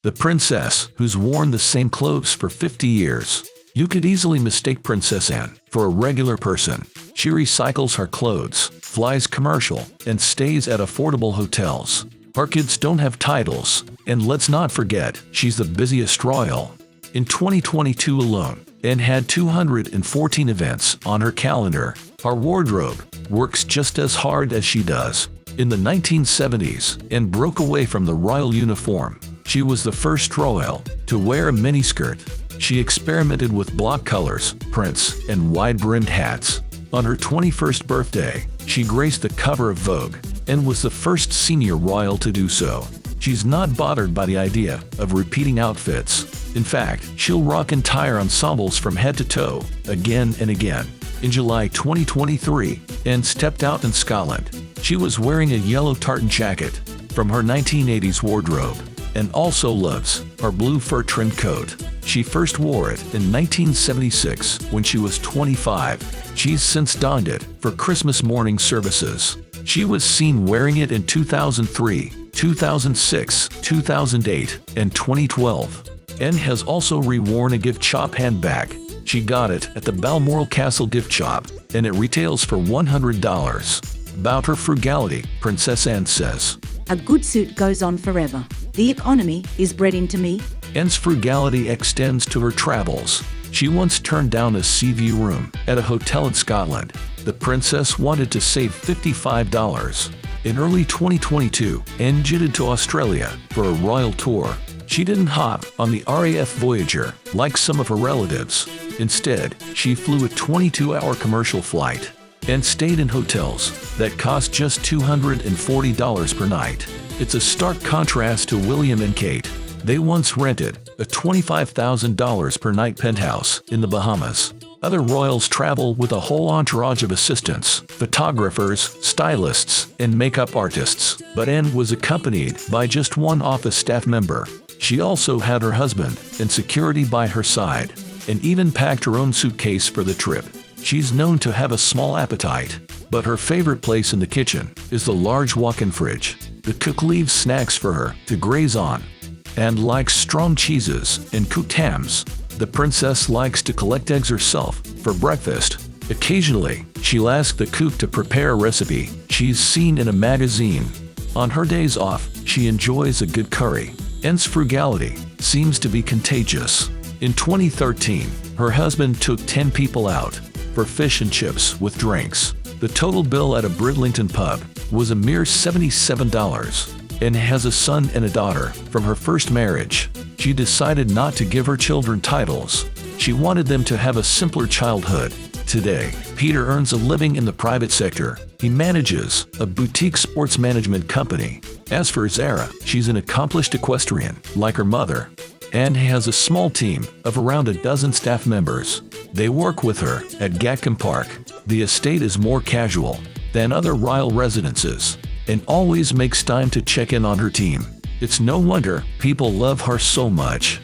The princess, who's worn the same clothes for 50 years. You could easily mistake Princess Anne for a regular person. She recycles her clothes, flies commercial, and stays at affordable hotels. Her kids don't have titles, and let's not forget, she's the busiest royal. In 2022 alone, Anne had 214 events on her calendar. Her wardrobe works just as hard as she does. In the 1970s, Anne broke away from the royal uniform. She was the first royal to wear a miniskirt. She experimented with block colors, prints, and wide-brimmed hats. On her 21st birthday, she graced the cover of Vogue and was the first senior royal to do so. She's not bothered by the idea of repeating outfits. In fact, she'll rock entire ensembles from head to toe, again and again. In July 2023, Anne stepped out in Scotland. She was wearing a yellow tartan jacket from her 1980s wardrobe, and also loves her blue fur trimmed coat. She first wore it in 1976 when she was 25. She's since donned it for Christmas morning services. She was seen wearing it in 2003, 2006, 2008, and 2012. Anne has also reworn a gift shop handbag. She got it at the Balmoral Castle gift shop, and it retails for $100. About her frugality, Princess Anne says, "A good suit goes on forever. The economy is bred into me." Anne's frugality extends to her travels. She once turned down a sea view room at a hotel in Scotland. The princess wanted to save $55. In early 2022, Anne jetted to Australia for a royal tour. She didn't hop on the RAF Voyager like some of her relatives. Instead, she flew a 22-hour commercial flight and stayed in hotels that cost just $240 per night. It's a stark contrast to William and Kate. They once rented a $25,000 per night penthouse in the Bahamas. Other royals travel with a whole entourage of assistants, photographers, stylists, and makeup artists, but Anne was accompanied by just one office staff member. She also had her husband and security by her side, and even packed her own suitcase for the trip. She's known to have a small appetite, but her favorite place in the kitchen is the large walk-in fridge. The cook leaves snacks for her to graze on. And likes strong cheeses and cooked hams. The princess likes to collect eggs herself for breakfast. Occasionally, she'll ask the cook to prepare a recipe she's seen in a magazine. On her days off, she enjoys a good curry. Anne's frugality seems to be contagious. In 2013, her husband took 10 people out for fish and chips with drinks. The total bill at a Bridlington pub was a mere $77. Anne has a son and a daughter from her first marriage. She decided not to give her children titles. She wanted them to have a simpler childhood. Today, Peter earns a living in the private sector. He manages a boutique sports management company. As for Zara, she's an accomplished equestrian, like her mother. Anne has a small team of around a dozen staff members. They work with her at Gatcombe Park. The estate is more casual than other royal residences, and always makes time to check in on her team. It's no wonder people love her so much.